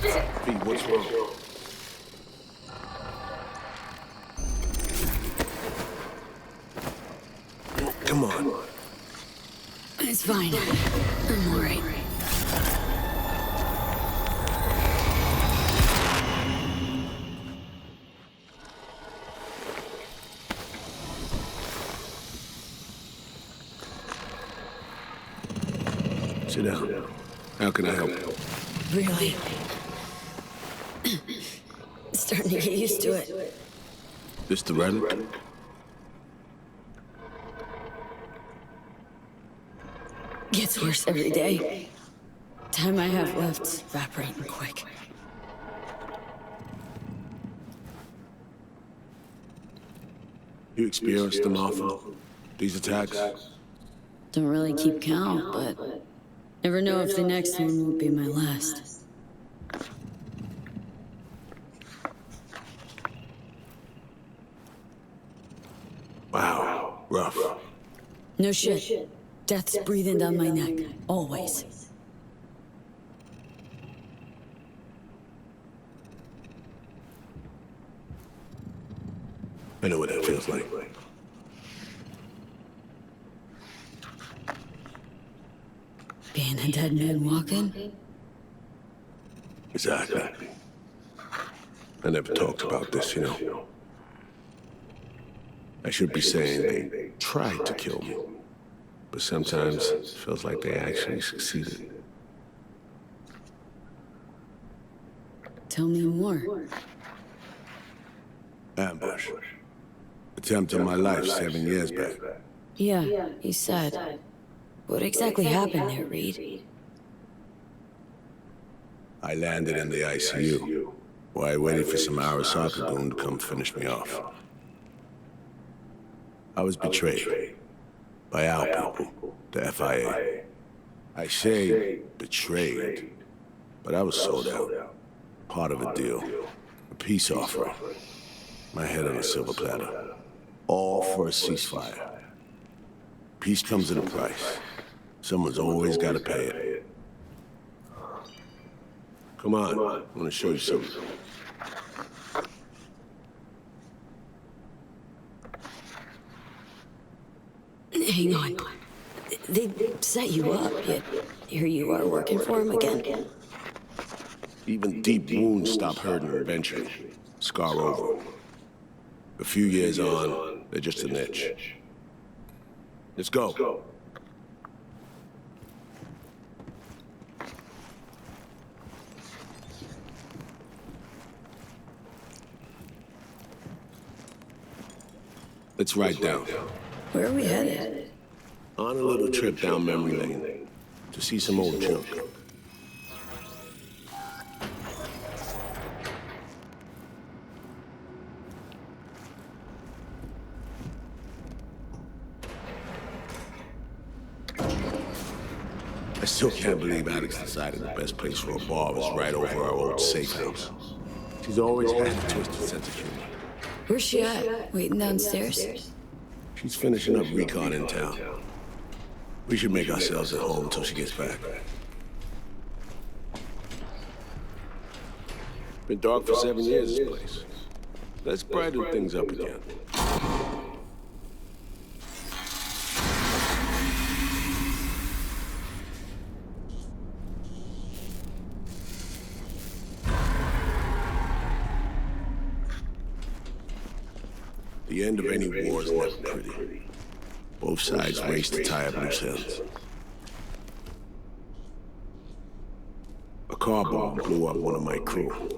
Pete, what's wrong? Come on. It's fine. I'm alright. Sit down. How can I help? Really? Starting to get used to it. This the relic? Gets worse every day. Time I have left's evaporating quick. You experienced them often? These attacks? Don't really keep count, but never know if the next one will be my last. Wow, rough. No shit. Death's breathing down my neck. Always. I know what that feels like. Being a dead man walking? Exactly. I never talked about this, you know. I should be saying they tried to kill me, but sometimes it feels like they actually succeeded. Tell me more. Ambush. Attempt on my life 7 years back. Yeah, you said. What exactly happened there, Reed? I landed in the ICU, while I waited for some Arasaka goon to come finish me off. I was betrayed by our people, the FIA. I say betrayed, but I was sold out. Part of a deal, a peace offering. My head on a silver platter. All for a ceasefire. Peace comes at a price. Someone's always got to pay it. Come on, I want to show you something. Hang on. They set you up, yet here you are working for him again? Even deep wounds stop hurting eventually. Scar over. A few years on, they're just an itch. Let's go. Let's write down. Where are we headed? On a little trip down memory lane to see some old junk. I still can't believe Alex decided the best place for a bar was right over our old safe house. She's always had a twisted sense of humor. Where's she at? Waiting downstairs? She's finishing up recon in town. We should make ourselves at home until she gets back. Been dark for 7 years, this place. Let's brighten things up again. The end of any war is never pretty. Both sides race to tie up loose ends. A car bomb blew up one of my crew.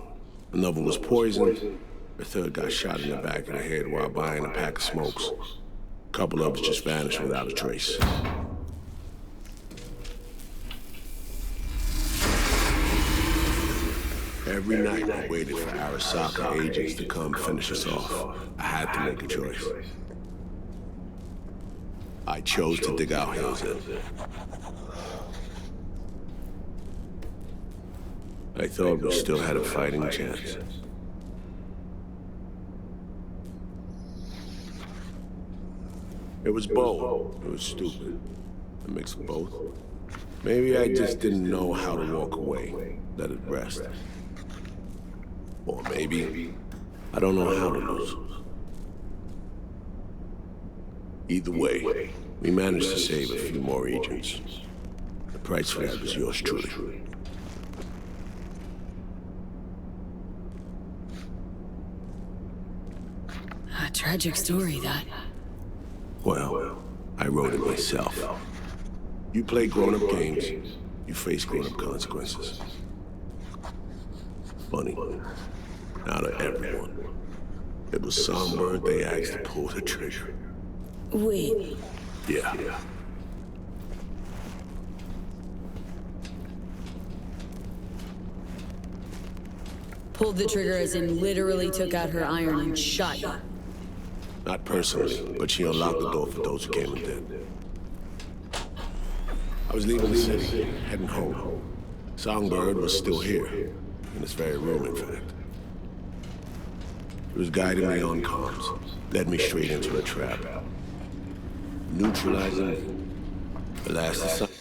Another was poisoned. The third got shot in the back of the head while buying a pack of smokes. A couple others just vanished without a trace. Every night I waited for Arasaka agents to come finish us off. I had to make a choice. I chose to dig our heels in. I thought we still had a fighting chance. It was bold. It was stupid. A mix of both. Maybe I just didn't know how to walk away, let it rest. Or maybe I don't know how to lose. Either way, we managed to save a few more agents. The price for that was yours truly. A tragic story, that. Well, I wrote it myself. You play grown-up games, you face grown-up consequences. Funny. Out of everyone, it was Songbird they asked to pull the trigger. Wait. Yeah. Pulled the trigger as in literally took out her iron and shot you. Not personally, but she unlocked the door for those who came in dead. I was leaving the city, heading home. Songbird was still here, in this very room, in fact. He was guiding me on comms, led me straight into a trap. Neutralizing me. The last assignment.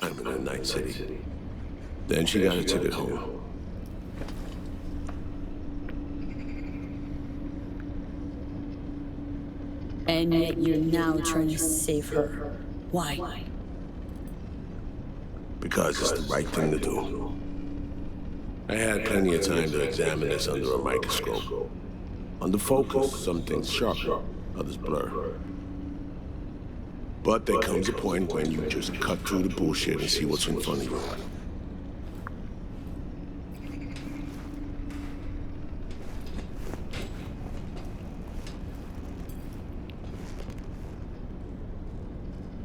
I'm in a night city. Then she got a ticket home. And yet you're now trying to save her. Why? Because it's the right thing to do. I had plenty of time to examine this under a microscope. Under focus, some things sharp, others blur. But there comes a point when you just cut through the bullshit and see what's in front of you.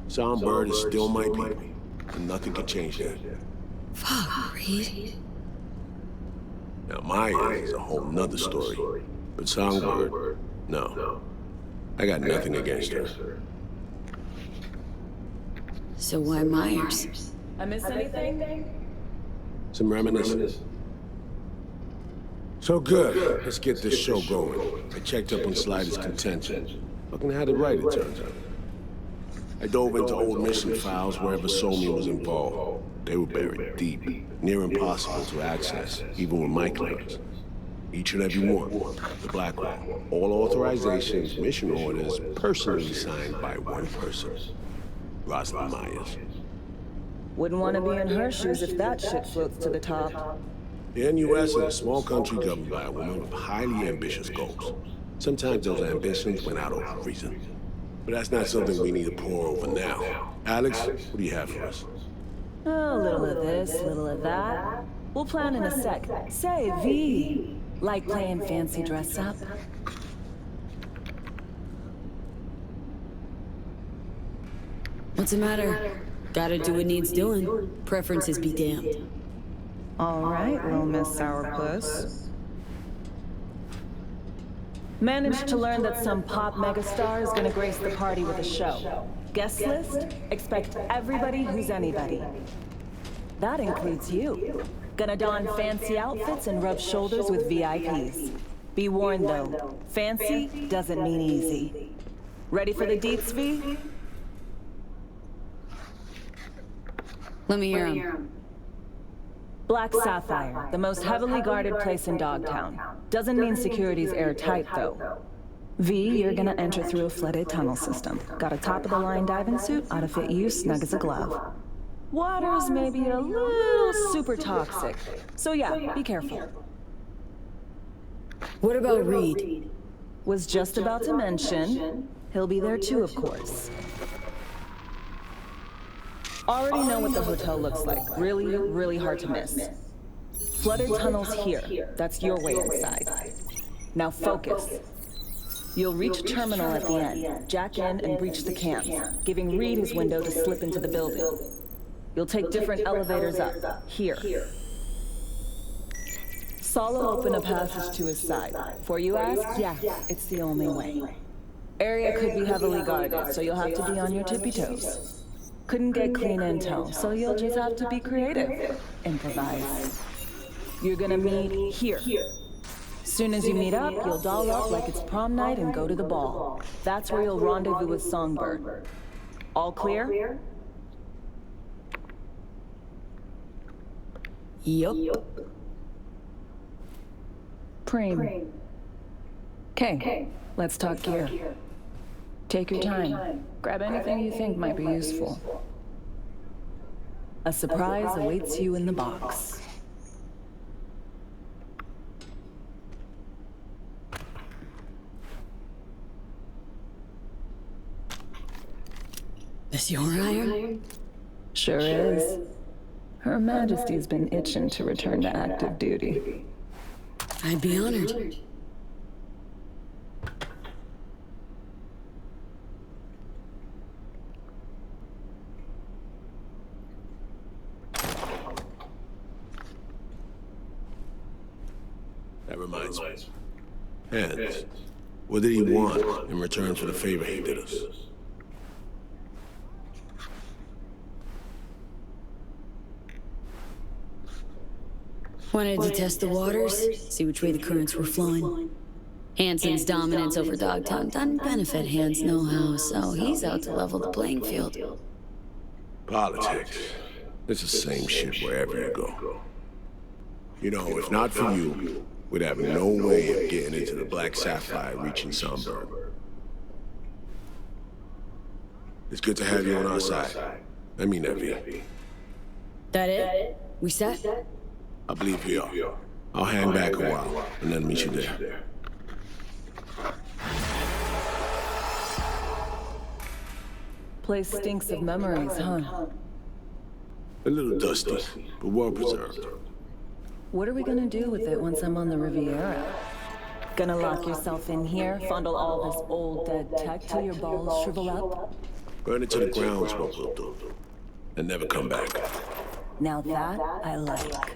Songbird is still my people, and nothing can change that. Fuck, Reed. Now Maya is a whole nother story, but Songbird, no. I got nothing against her. So why Myers? I miss anything? Some reminiscence. So good, let's get this show going. I checked up on Slider's contention. Fucking had it right, it turns out. I dove into old mission files wherever Somi was involved. They were buried deep, near impossible to access, even with my clearance. Each and every one, the black one, all authorizations, mission orders, personally signed by one person, Rosalind Myers. Wouldn't want to be in her shoes if that shit floats to the top. The NUS is a small country governed by a woman with highly ambitious goals. Sometimes those ambitions went out over reason. But that's not something we need to pour over now. Alex, what do you have for us? A little of this, a little of that. We'll plan in a sec. Say, V. Like playing fancy dress up? What's the matter? Gotta do what needs doing. Preferences be damned. All right, little Miss Sourpuss. Managed to learn that some pop megastar is gonna grace the party with a show. Guest list? Expect everybody who's anybody. That includes you. Gonna don fancy outfits and rub shoulders with VIPs. Be warned though, fancy doesn't mean easy. Ready for the deets, V? Let me hear him. Black Sapphire, the most heavily guarded place in Dogtown. Doesn't mean security's airtight, though. V, you're gonna enter through a flooded tunnel system. Got a top-of-the-line diving suit, ought to fit you snug as a glove. Water's maybe a little super toxic, so yeah, be careful. What about Reed? Was just about to mention, he'll be there too, of course. Already know what the hotel looks like. Really, really hard to miss. Flooded tunnels here. That's your way inside. Now focus. You'll reach a terminal at the end, jack in and breach the camps, giving Reed his window to slip into the building. You'll take different elevators up, here. Solo open a passage to his side. For you ask? Yeah, it's the only way. Area could be heavily guarded, so you'll have to be on your tippy toes. Couldn't get clean intel, so you'll just have to be creative. Improvise. You're gonna meet here. Soon as you meet up, you'll doll up like it's prom night and go to the ball. That's where you'll rendezvous with Songbird. All clear? Yup. Preem. Okay, let's talk gear. Take your time. Grab anything you think might be useful. A surprise awaits you in the box. This your iron? Sure is. Her Majesty's been itching to return to active duty. I'd be honored. That reminds me. Hands. What did he want in return for the favor he did us? Wanted to test the waters, see which way the currents were flowing. Hansen's dominance over Dogtown doesn't benefit Hans no how, so he's out to level the playing field. Politics. It's the same shit wherever you go. You know, if not for you, we'd have no way of getting into the Black Sapphire reaching Sunburn. It's good to have you on our side. I mean that, V. That it? We set? I believe we are. I'll hang back a while and then meet you there. Place stinks of memories, huh? A little dusty, but well preserved. What are we gonna do with it once I'm on the Riviera? Gonna lock yourself in here, fondle all this old dead tech till your balls shrivel up? Burn it to the ground is what we'll do. And never come back. Now that I like.